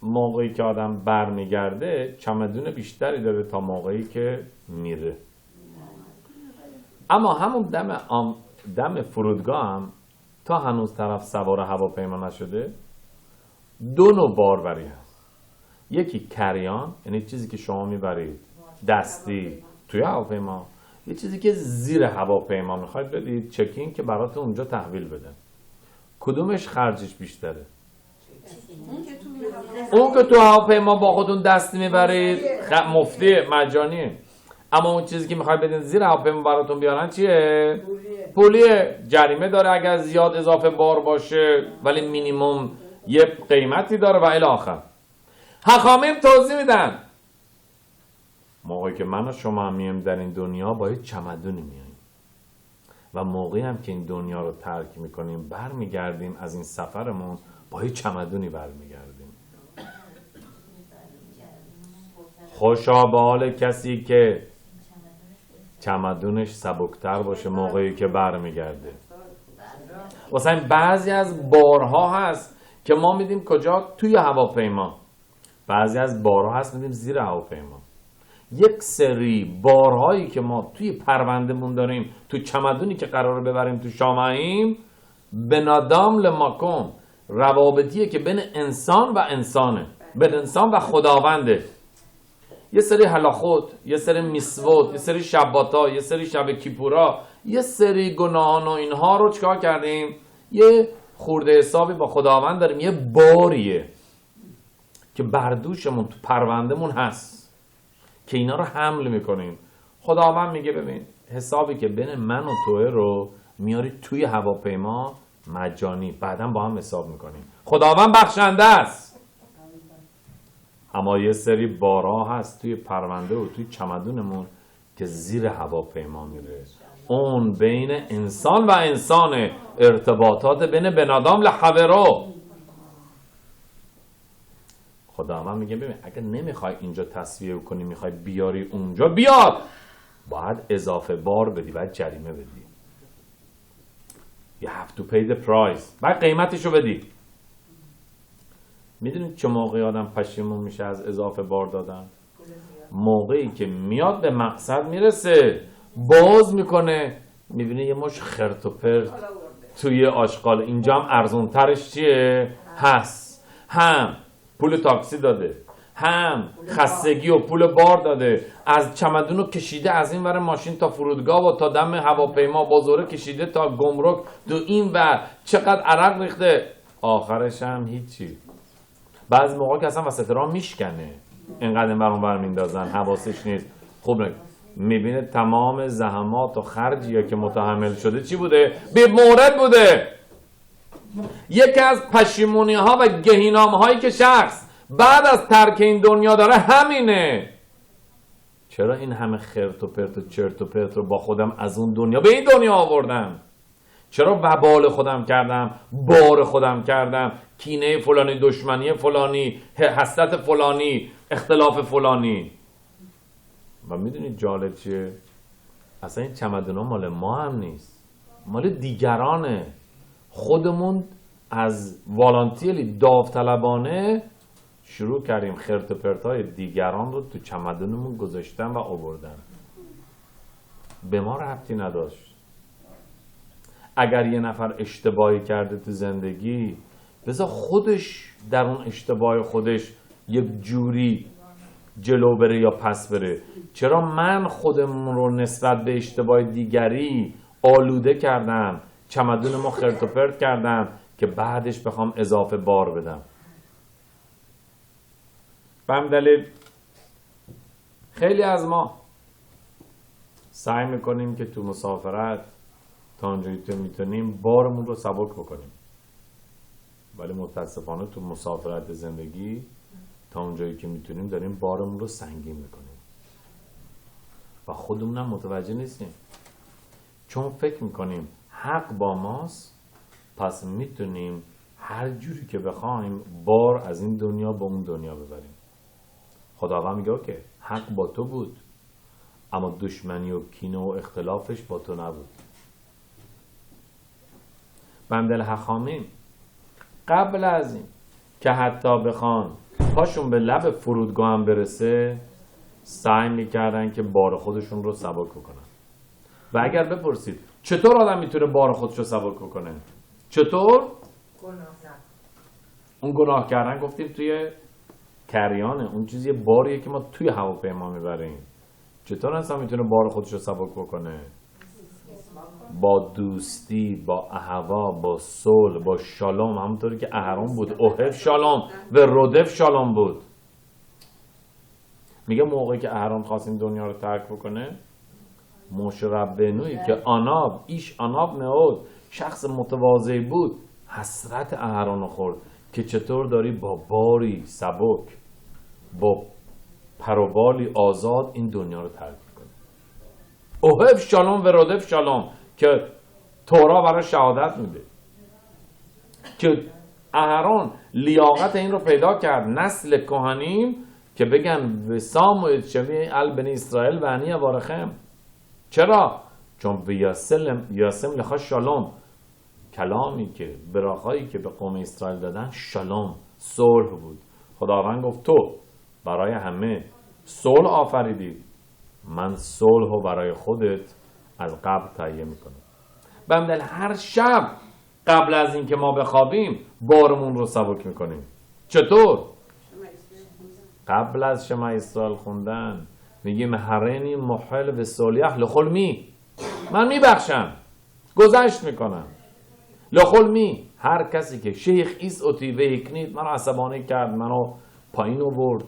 موقعی که آدم برمیگرده چمدون بیشتری داره تا موقعی که میره. اما همون دم فرودگاه هم تا هنوز طرف سوار هواپیما نشده دو نوع باربری هست. یکی کریان، یعنی چیزی که شما میبرید دستی توی هواپیما، یه چیزی که زیر هواپیما میخواید بدید چکین که براتون اونجا تحویل بدن. کدومش خرجش بیشتره؟ اون که تو هواپیما با خودتون دستی میبرید مفتی مجانیه، اما اون چیزی که میخواید بدین زیر هواپیما براتون بیارن چیه؟ پولیه. جریمه داره اگر زیاد اضافه بار باشه، ولی مینیمم یه قیمتی داره و الی آخر. حکامیم توضیح میدن موقعی که من و شما میم در این دنیا با یه چمدونی میاییم و موقعی هم که این دنیا رو ترک میکنیم برمیگردیم از این سفرمون با یه چمدونی برمیگردیم. خوشا به حال کسی که چمدونش سبکتر باشه موقعی که برمیگرده. واسه بعضی از بارها هست که ما میدیم کجا؟ توی هواپیما. بعضی از بارها هست میدیم زیر هواپیما. یک سری بارهایی که ما توی پروندهمون داریم تو چمدونی که قراره ببریم تو شامعیم، بنادام لماکم، روابطیه که بین انسان و انسانه، بین انسان و خداونده. یه سری هلاخوت، یه سری میسوت، یه سری شباتا، یه سری شب کیپورا، یه سری گناهان و اینها رو چکار کردیم؟ یه خورده حسابی با خداوند داریم. یه باریه که بردوشمون تو پروندهمون هست که اینا رو حمل میکنیم. خداوند میگه ببین حسابی که بین من و توه رو میاری توی هواپیما مجانی، بعدا با هم حساب میکنیم. خداوند بخشنده است. اما یه سری بارها هست توی پرونده و توی چمدونمون که زیر هواپیما میره. اون بین انسان و انسان، ارتباطات بین بنادام لحورو. خداوند میگه ببین اگه نمیخوای اینجا تصفیه کنی، میخوای بیاری اونجا، بیاد، باید اضافه بار بدی، باید جریمه بدی. You have to pay the price. باید قیمتشو بدی. میدونید چه موقعی آدم پشیمون میشه از اضافه بار دادن؟ موقعی که میاد به مقصد میرسه، باز میکنه، میبینه یه مش خرت و پرت توی آشغال. اینجا هم ارزون ترش چیه؟ هست. هم پول تاکسی داده، هم خستگی و پول بار داده، از چمدونو کشیده از این ور ماشین تا فرودگاه و تا دم هواپیما، بازوره کشیده تا گمرک دو این ور، چقدر عرق ریخته، آخرش هم هیچی. بعضی موقع که اصلا وسط راه میشکنه، اینقدر این ور اون ور میندازن، حواسش نیست. خوب میبینه تمام زحمات و خرجی که متحمل شده چی بوده؟ بی مورد بوده. یکی از پشیمونی ها و گهینام هایی که شخص بعد از ترک این دنیا داره همینه. چرا این همه خرت و پرت و چرت و پرت رو با خودم از اون دنیا به این دنیا آوردم؟ چرا وبال خودم کردم، بار خودم کردم، کینه فلانی، دشمنی فلانی، حسرت فلانی، اختلاف فلانی؟ و میدونید جالب چیه؟ اصلا این چمدونا مال ما هم نیست، مال دیگرانه. خودمون از والانتیلی داوطلبانه شروع کردیم خرت و پرتای دیگران رو تو چمدونمون گذاشتن و آوردن. به ما ربطی نداشت. اگر یه نفر اشتباهی کرده تو زندگی، بذار خودش در اون اشتباه خودش یک جوری جلو بره یا پس بره. چرا من خودمون رو نسبت به اشتباه دیگری آلوده کردم، چمدون ما خرت و پرت کردم که بعدش بخوام اضافه بار بدم؟ به همین دلیل خیلی از ما سعی میکنیم که تو مسافرت تا اونجایی که میتونیم بارمون رو سبک بکنیم. ولی متاسفانه تو مسافرت زندگی تا اونجایی که میتونیم داریم بارمون رو سنگین میکنیم و خودمونم متوجه نیستیم، چون فکر میکنیم حق با ماست، پس میتونیم هر جوری که بخوایم بار از این دنیا به اون دنیا ببریم. خداوند میگه که حق با تو بود، اما دشمنی و کینه و اختلافش با تو نبود. بندالحخامین قبل از این که حتی بخوان پاشون به لب فرودگاه هم برسه، سعی میکردن که بار خودشون رو سبک کنن. و اگر بپرسید چطور آدم میتونه بار خودش رو سبک کنه؟ چطور؟ اون گناه کردن گفتیم توی کریانه، اون چیزی باریه که ما توی هواپیما میبریم. چطور انسان میتونه بار خودش رو سبک بکنه؟ با دوستی، با احوا، با صلح، با شالوم. همونطوری که اهرام بود اوهب شالوم و رودف شالوم بود. میگه موقعی که اهرام خواست این دنیا رو ترک بکنه، موشه ربنوی که آناب ایش آناب نهود، شخص متواضعی بود، حسرت اهرام رو خورد که چطور داری با باری سبک، با پروبالی آزاد این دنیا رو ترک کنه. اوهب شالوم و رودف شالوم که تورا برای شهادت میده که اهرون لیاقت این رو پیدا کرد، نسل کهنیم که بگن وسام و شبیه بنی اسرائیل و انی وارخم. چرا؟ چون به یاسم لخوا شالوم، کلامی که براخایی که به قوم اسرائیل دادن شالوم، صلح بود. خداوند گفت تو برای همه صلح آفریدی، من صلح رو برای خودت از قبل تهیه میکنم. بندل هر شب قبل از اینکه ما بخوابیم بارمون رو سبک میکنیم. چطور؟ قبل از شما اسرائیل خوندن میگیم هرینی محل و صلیح لخلمی، من میبخشم، گذشت میکنم. لخلمی، هر کسی که شیخ ایس اوتی و یکنید من عصبانی کرد، منو پایین آورد.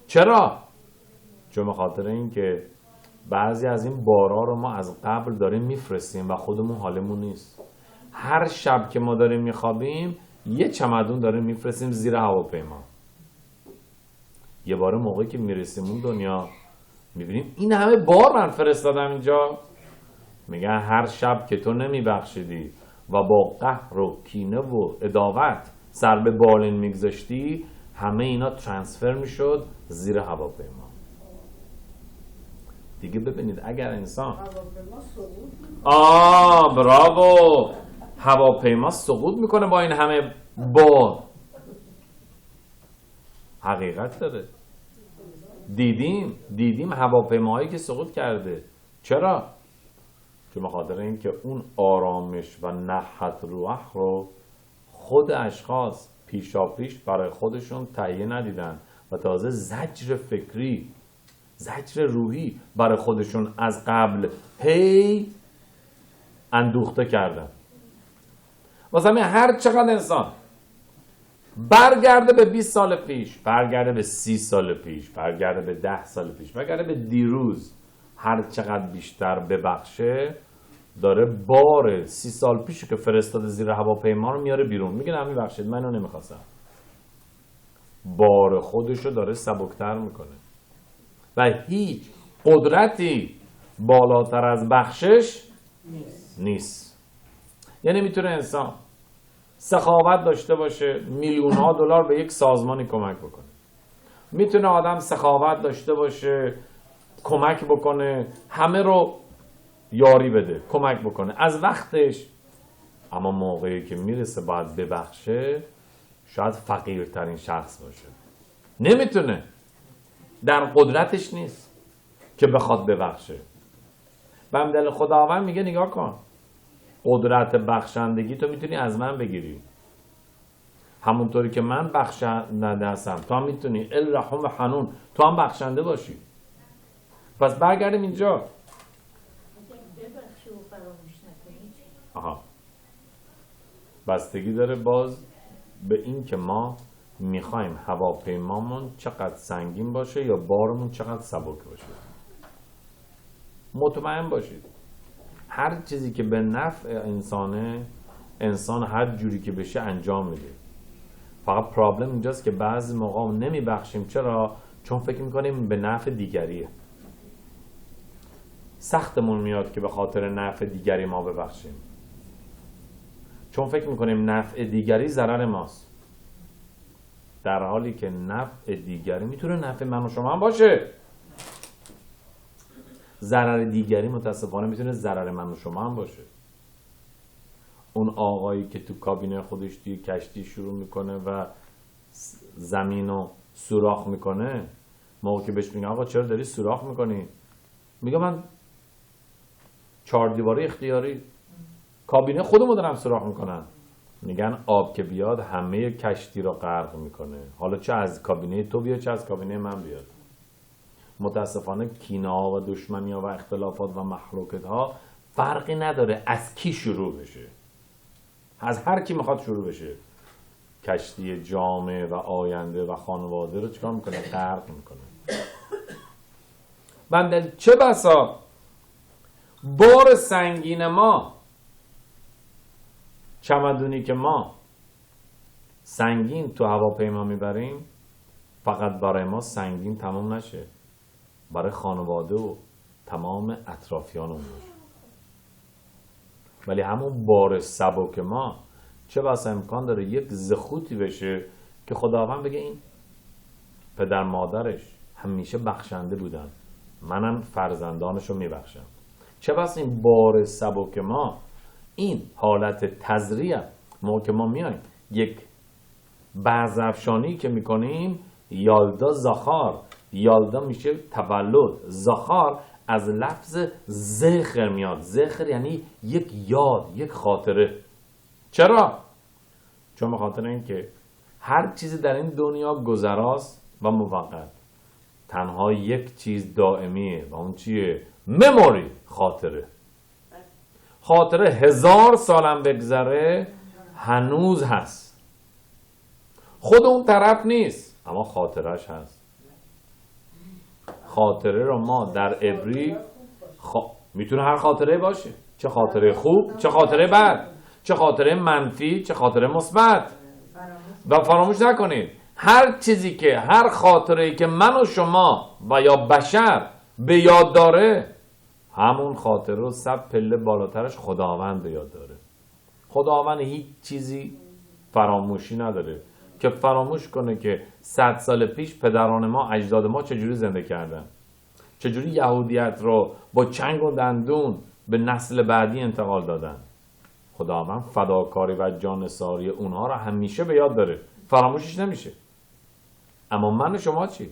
چرا؟ چون به خاطر این که بعضی از این بارا رو ما از قبل داریم میفرستیم و خودمون حالمون نیست. هر شب که ما داریم میخوابیم یه چمدون داریم میفرستیم زیر هواپیما. یه بار موقعی که میرسیم اون دنیا میبینیم این همه بار من فرستادم اینجا. میگن هر شب که تو نمیبخشیدی و با قهر و کینه و عداوت سر به بالین میگذاشتی، همه اینا ترانسفر میشد زیر هواپیما. دیگه ببینید اگر انسان براوو، هواپیما سقوط میکنه با این همه بار. حقیقت داره. دیدیم هواپیماهایی که سقوط کرده. چرا؟ چون بخاطر اینکه اون آرامش و نحت روح رو خود اشخاص پیشاپیش برای خودشون تهیه ندیدن و تازه زجر فکری، زجر روحی برای خودشون از قبل اندوخته کردن. مثلا هر چقدر انسان برگرده به 20 سال پیش، برگرده به 30 سال پیش، برگرده به 10 سال پیش، برگرده به دیروز، هر چقدر بیشتر ببخشه، داره بار 30 سال پیشی که فرستاده زیر هواپیما رو میاره بیرون. میگه نه میبخشید، من اینو نمیخواستم. بار خودشو داره سبکتر میکنه و هیچ قدرتی بالاتر از بخشش نیست. یعنی میتونه انسان سخاوت داشته باشه، میلیون‌ها دلار به یک سازمانی کمک بکنه. میتونه آدم سخاوت داشته باشه، کمک بکنه، همه رو یاری بده، کمک بکنه از وقتش، اما موقعی که میرسه باید ببخشه، شاید فقیرترین شخص باشه. نمیتونه، در قدرتش نیست که بخواد ببخشه. بندل خداوند میگه نگاه کن، قدرت بخشندگی تو میتونی از من بگیری، همونطوری که من بخشنده هستم تو هم میتونی الرحم و حنون، تو هم بخشنده باشی. پس برگردیم اینجا. بستگی داره باز به این که ما میخوایم هواپیمامون چقدر سنگین باشه یا بارمون چقدر سبک باشه. مطمئن باشید هر چیزی که به نفع انسانه، انسان هر جوری که بشه انجام میده. فقط پرابلم اینجاست که بعضی موقع نمیبخشیم. چرا؟ چون فکر میکنیم به نفع دیگریه. سختمون میاد که به خاطر نفع دیگری ما ببخشیم، چون فکر میکنیم نفع دیگری ضرر ماست، در حالی که نفع دیگری میتونه نفع من و شما هم باشه. ضرر دیگری متاسفانه میتونه ضرر من و شما هم باشه. اون آقایی که تو کابینه خودش توی کشتی شروع میکنه و زمین رو سوراخ میکنه، موقع که بهش میگن آقا چرا داری سوراخ میکنی؟ میگه من 4 دیواره اختیاری کابینه خودمو دارم سوراخ میکنم. میگن آب که بیاد همه کشتی رو غرق میکنه، حالا چه از کابینه تو بیاد چه از کابینه من بیاد. متاسفانه کینه ها و دشمنی ها و اختلافات و محلوکت ها فرقی نداره از کی شروع بشه، از هر کی میخواد شروع بشه. کشتی جامعه و آینده و خانواده رو چیکار میکنه؟ غرق میکنه. بنده چه بسا بار سنگین ما، چمدونی که ما سنگین تو هواپیما میبریم، فقط برای ما سنگین تمام نشه، برای خانواده و تمام اطرافیانمون. ولی همون بار سبک ما چه بسا امکان داره یک زخوتی بشه که خداوند بگه این پدر مادرش همیشه بخشنده بودن، منم فرزندانشو میبخشم. چه بسا این بار سبک ما، این حالت تزریع ما که ما میایم یک بعضافشانی که میکنیم، یالدا زخار، یالدا میشه تولد، زخار از لفظ زخر میاد. زخر یعنی یک یاد، یک خاطره. چرا؟ چون به خاطر اینکه هر چیزی در این دنیا گذراست و موقت، تنها یک چیز دائمیه و اون چیه؟ مموری، خاطره. خاطره 1000 سالم بگذره هنوز هست. خود اون طرف نیست اما خاطرش هست. خاطره رو ما در عبری میتونه هر خاطره باشه، چه خاطره خوب، چه خاطره بد، چه خاطره منفی، چه خاطره مثبت. و فراموش نکنید هر چیزی که، هر خاطره‌ای که من و شما و یا بشر به یاد داره، همون خاطره رو 100 پله بالاترش خداوند به یاد داره. خداوند هیچ چیزی فراموشی نداره که فراموش کنه که 100 سال پیش پدران ما، اجداد ما چجوری زنده کردن، چجوری یهودیت رو با چنگ و دندون به نسل بعدی انتقال دادن. خداوند فداکاری و جانثاری اونها رو همیشه به یاد داره، فراموشش نمیشه. اما من و شما چی؟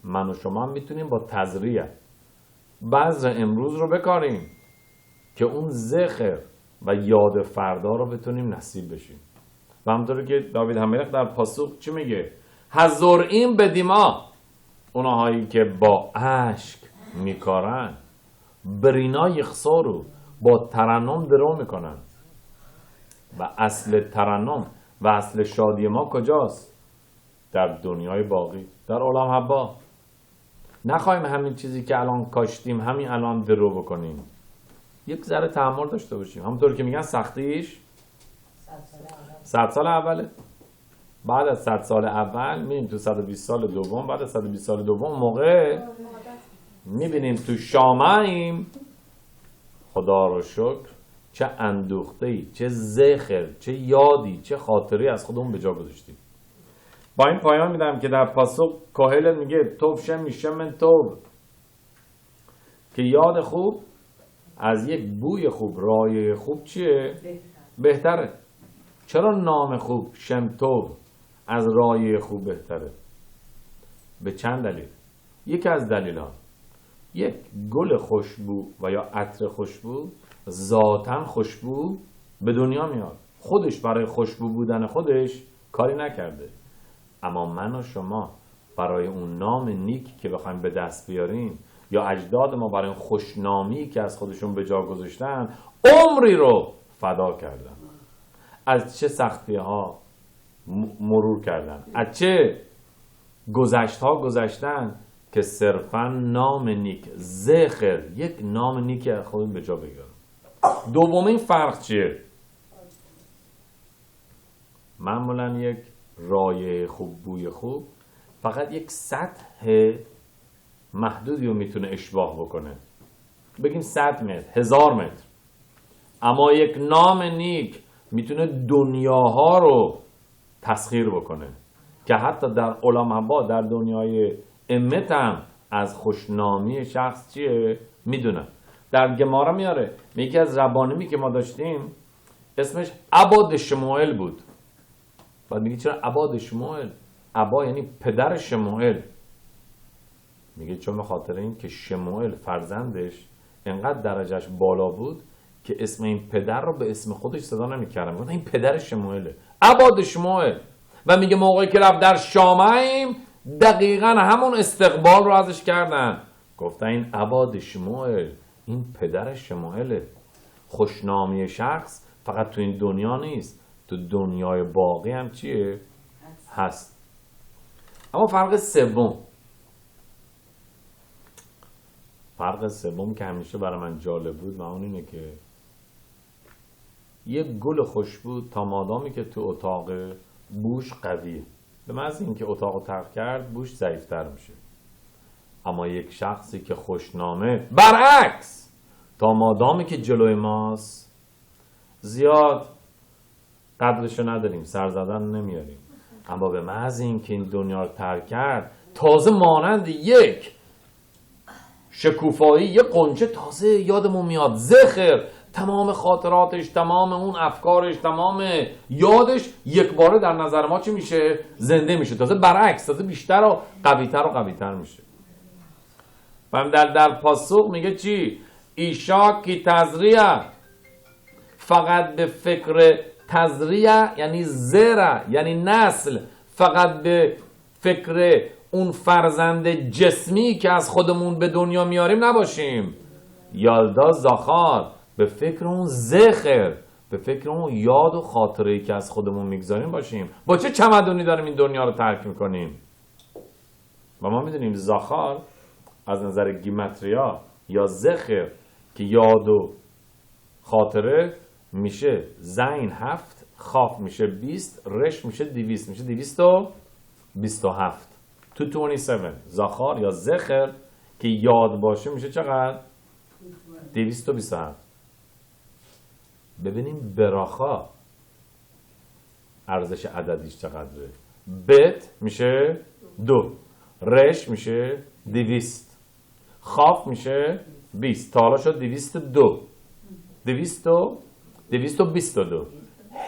من و شما میتونیم با تزریع بذر امروز رو بکاریم که اون زخر و یاد فردا رو بتونیم نصیب بشیم. و همونطوری که داوید هملک در پاسوق چی میگه؟ حضوریم به دیما، اونهایی که با اشک میکارن، برینا یخسارو، با ترنم درو میکنن. و اصل ترنم و اصل شادی ما کجاست؟ در دنیای باقی، در عالم حبا. نخواهیم همین چیزی که الان کاشتیم همین الان درو بکنیم. یک ذره تحمل داشته باشیم. همونطور که میگن سختیش 100 سال اوله. بعد از 100 سال اول میریم تو 120 سال دوم. بعد از 120 سال دوم موقع میبینیم تو شامعیم، خدا رو شکر، چه اندوخته‌ای، چه زخر، چه یادی، چه خاطری از خودمون به جا گذاشتیم. با این پایان میدم که در پاسخ کاهل میگه توب شم میشه من توب، که یاد خوب از یک بوی خوب، رایه خوب چیه؟ بهتره. چرا نام خوب شم توب از رایه خوب بهتره؟ به چند دلیل. یکی از دلیل ها، یک گل خوشبو و یا عطر خوشبو ذاتاً خوشبو به دنیا میاد، خودش برای خوشبو بودن خودش کاری نکرده. اما من و شما برای اون نام نیک که بخوایم به دست بیاریم، یا اجداد ما برای اون خوشنامی که از خودشون به جا گذاشتن عمری رو فدا کردن، از چه سختی ها مرور کردن، از چه گذشت ها گذشتن که صرفا نام نیک، زخر، یک نام نیک خودم به جا بگیرم. دومین فرق چیه؟ معمولا یک رایحه خوب، بوی خوب فقط یک سطح محدودی رو میتونه اشباع بکنه، بگیم 100 متر، 1000 متر. اما یک نام نیک میتونه دنیاها رو تسخیر بکنه که حتی در علماء در دنیای امت هم از خوشنامی شخص چیه میدونن. در گمارا میاره، یکی از ربانیمی که ما داشتیم اسمش عباد شموئل بود. بعد میگه چرا عباد شموئل؟ عبا یعنی پدر شموئل. میگه چون به خاطر این که شموئل فرزندش انقدر درجهش بالا بود که اسم این پدر رو به اسم خودش صدا نمیکردن، میگن این پدر شموئله، عباد شموئل. و میگه موقعی که رفت در شامعیم دقیقا همون استقبال رو ازش کردن، گفتن این عباد شموئل، این پدر شموئله. خوشنامی شخص فقط تو این دنیا نیست، تو دنیای باقی هم چیه؟ هست. اما فرق سوم که همیشه برای من جالب بود و اون اینه که یک گل خوشبو تا مادامی که تو اتاق بوش قویه، به محض اینکه اتاق رو ترک کرد بوش ضعیفتر میشه. اما یک شخصی که خوشنامه برعکس، تا مادامی که جلوی ماست زیاد قدرشو نداریم، سر زدن نمیاریم. اما به محض اینکه این دنیا رو ترک کرد تازه مانند یک شکوفایی، یک قنچه تازه یادمون میاد، زخر، تمام خاطراتش، تمام اون افکارش، تمام یادش یک باره در نظر ما چی میشه؟ زنده میشه. تازه برعکس، تازه بیشتر و قویتر میشه. و در پاسخ میگه چی؟ ایشا کی تزریه، فقط به فکر تزریه یعنی زرع، یعنی نسل، فقط به فکر اون فرزند جسمی که از خودمون به دنیا میاریم نباشیم. یالدا زاخار، به فکر اون زخر، به فکر اون یاد و خاطره‌ای که از خودمون میگذاریم باشیم. با چه چمدونی داریم این دنیا رو ترک میکنیم؟ و ما میدونیم زاخار از نظر گیمتریا یا زخر که یاد و خاطره میشه زین 7، خاف میشه 20، رش میشه 200، میشه 227. 227 زاخار یا زخر که یاد باشه میشه چقدر؟ 227. ببینیم براخا ارزش عددیش چقدره. بت میشه 2، رش میشه 200، خاف میشه 20، تا حالا شد 222.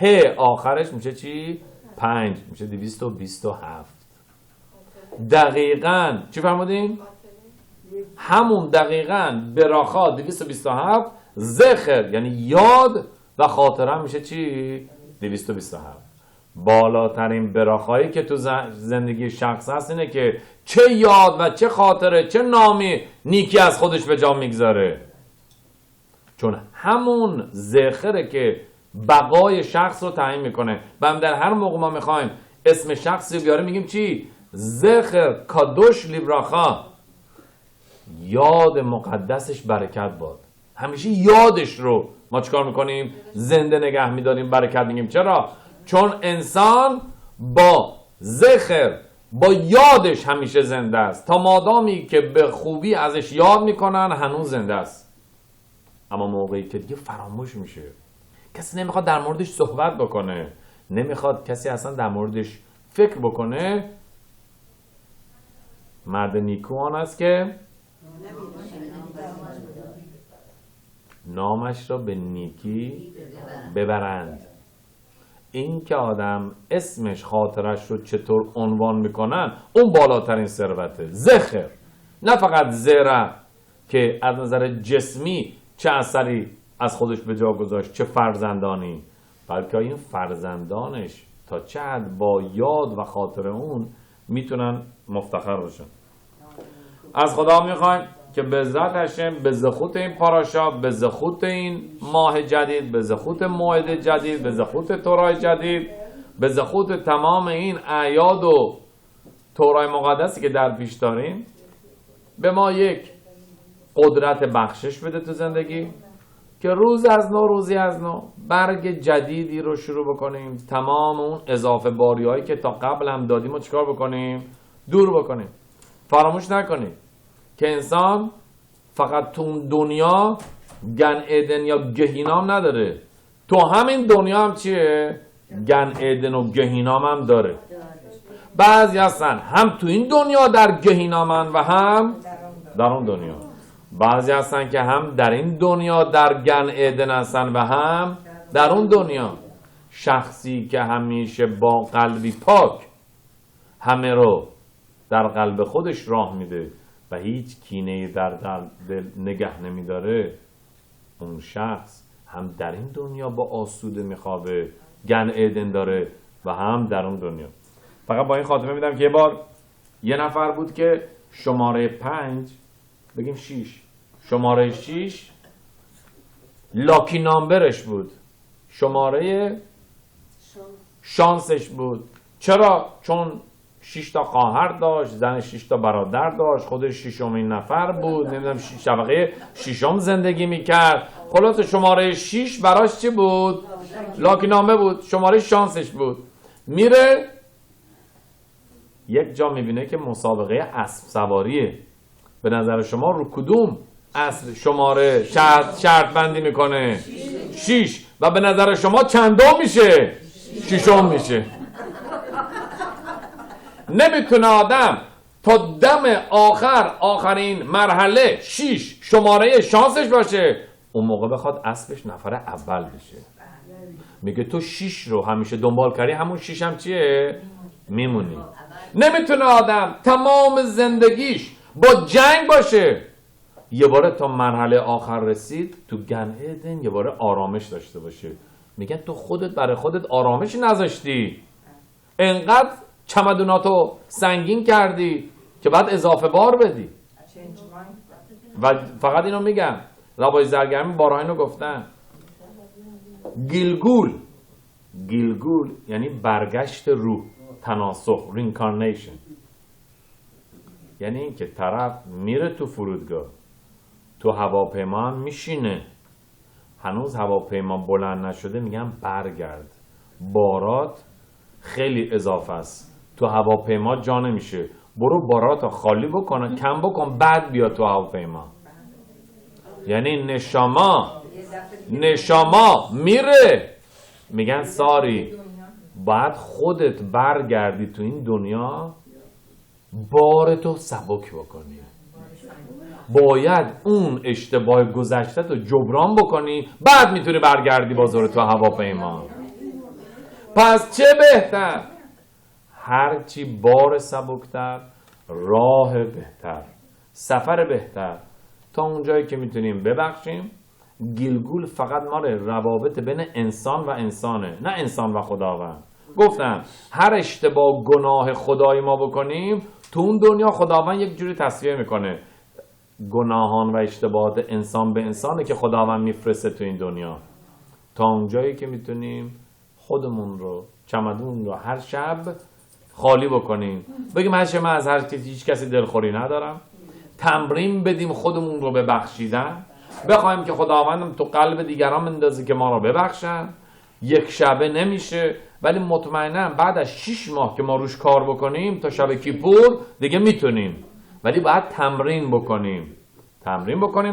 ه آخرش میشه چی؟ 5، میشه 227. دقیقاً چی فرمودین؟ همون دقیقاً براخا 227، زخر یعنی یاد و خاطره میشه چی؟ 227. بالاترین براخایی که تو زندگی شخص هست اینه که چه یاد و چه خاطره، چه نامی نیکی از خودش به جا میگذاره. چون همون زخره که بقای شخص رو تعیین میکنه. و هم در هر موقع ما میخوایم اسم شخصی رو بیاریم میگیم چی؟ زخر کادوش لیبراخا، یاد مقدسش برکت باد. همیشه یادش رو ما چیکار میکنیم؟ زنده نگه میداریم، برکت میگیم. چرا؟ چون انسان با زخر، با یادش همیشه زنده است. تا مادامی که به خوبی ازش یاد میکنن هنوز زنده است. اما موقعی که دیگه فراموش میشه، کسی نمیخواد در موردش صحبت بکنه، نمیخواد کسی اصلا در موردش فکر بکنه، مرد نیکو آن است که نامش را به نیکی ببرند. این که آدم اسمش، خاطرش رو چطور عنوان میکنن، اون بالاترین ثروته. زخر، نه فقط زرع که از نظر جسمی چه اثری از خودش به جا گذاشت، چه فرزندانی، بلکه این فرزندانش تا چه حد با یاد و خاطر اون میتونن مفتخر باشن. از خدا میخوایم که به ذات هشم، به زخوت این پاراشا، به زخوت این ماه جدید، به زخوت موعد جدید، به زخوت تورای جدید، به زخوت تمام این اعیاد و تورای مقدسی که در پیش داریم، به ما یک قدرت بخشش بده تو زندگی که روز از نو روزی از نو برگ جدیدی رو شروع بکنیم، تمام اون اضافه باری هایی که تا قبل هم دادیم رو چیکار بکنیم؟ دور بکنیم. فراموش نکنید که انسان فقط تو اون دنیا گن ایدن یا گهینام نداره، تو همین دنیا هم چیه؟ گن ایدن و گهینام هم داره. بعضی هستن هم تو این دنیا در گهینامن و هم در اون دنیا. بعضی هستن که هم در این دنیا در گن ایدن هستن و هم در اون دنیا. شخصی که همیشه با قلبی پاک همه رو در قلب خودش راه میده و هیچ کینه‌ای در دل نگه نمیداره، اون شخص هم در این دنیا با آسوده میخوابه، گن ایدن داره و هم در اون دنیا. فقط با این خاتمه میدم که یه بار یه نفر بود که شماره 5 بگیم 6 شماره 6 لاکی نامبرش بود، شماره شانسش بود. چرا؟ چون 6 تا خواهر داشت، زن 6 تا برادر داشت، خودش ششمین نفر بود، نمیدونم شبکه ششم زندگی میکرد. خلاص شماره 6 براش چی بود؟ لاکی نامبر بود، شماره شانسش بود. میره یک جا میبینه که مسابقه اسب سواریه. به نظر شما رو کدوم اسب شماره شرط بندی میکنه؟ 6. و به نظر شما چندم میشه؟ ششم میشه. نمیتونه آدم تا دم آخرین مرحله 6 شماره شانسش باشه، اون موقع بخواد اسبش نفر اول بشه. میگه تو 6 رو همیشه دنبال کردی، همون 6 هم چیه؟ میمونی. نمیتونه آدم تمام زندگیش با جنگ باشه، یه باره تا مرحله آخر رسید تو گن ایدن یه باره آرامش داشته باشه. میگن تو خودت برای خودت آرامش نذاشتی، انقدر چمدوناتو سنگین کردی که بعد اضافه بار بدی. و فقط اینو میگم، ربای زرگرمی بارها اینو گفتن، گیلگول یعنی برگشت روح، تناسخ، رینکارنیشن. یعنی این که طرف میره تو فرودگاه، تو هواپیما هم میشینه، هنوز هواپیما بلند نشده، میگن برگرد، بارات خیلی اضافه است، تو هواپیما جا نمیشه، برو بارات خالی بکن، کم بکن، بعد بیا تو هواپیما. یعنی نشما میره، میگن ساری باید خودت برگردی تو این دنیا، بارتو سبک بکنی، باید اون اشتباه گذشته تو جبران بکنی، بعد میتونی برگردی بازار تو هواپیما. پس چه بهتر؟ هرچی بار سبکتر، راه بهتر، سفر بهتر، تا اونجایی که میتونیم ببخشیم. گیلگول فقط مال روابط بین انسان و انسانه، نه انسان و خداوند. گفتم هر اشتباه گناه خدای ما بکنیم تو اون دنیا، خداوند یک جوری تصفیه میکنه. گناهان و اشتباهات انسان به انسانه که خداوند میفرسته تو این دنیا. تا اونجایی که میتونیم خودمون رو، چمدون رو هر شب خالی بکنیم، بگیم هرچه من از هیچ کسی دلخوری ندارم، تمرین بدیم خودمون رو ببخشیدن، بخوایم که خداوندم تو قلب دیگران مندازه که ما رو ببخشن. یک شبه نمیشه، ولی مطمئنا بعد از 6 ماه که ما روش کار بکنیم تا شب کیپور دیگه میتونیم، ولی باید تمرین بکنیم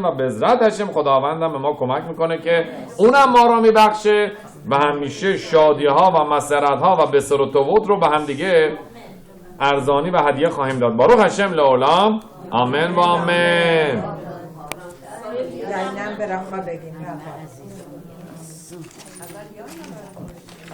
و به عزت هشم خداوندم به ما کمک میکنه که اونم ما رو میبخشه و همیشه شادی ها و مسرت ها و بسر و توت رو به هم دیگه ارزانی و هدیه خواهیم داد. باروخ هشم لعالم، آمین و آمین. برم بگیم